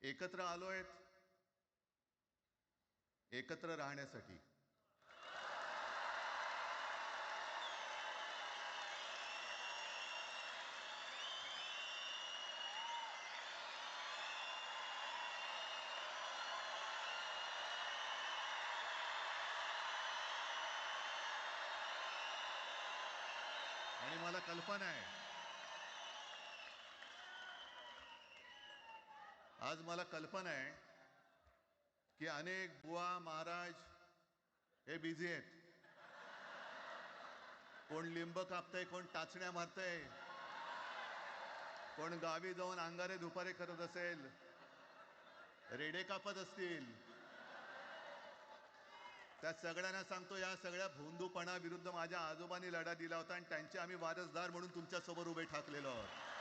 एकत्र आलोयत एकत्र राहण्यासाठी. आणि मला कल्पना आहे, आज मला कल्पना आहे की अनेक बुवा महाराज हे बिझी आहेत. कोण लिंब कापतंय, कोण टाचण्या मारतंय, कोण गावी जाऊन अंगारे दुपारे करत असेल, रेडे कापत असतील. त्या सगळ्यांना सांगतो, या सगळ्या भोंदूपणाविरुद्ध माझ्या आजोबांनी लढा दिला होता आणि त्यांचे आम्ही वारसदार म्हणून तुमच्यासमोर उभे ठाकलेलो आहोत.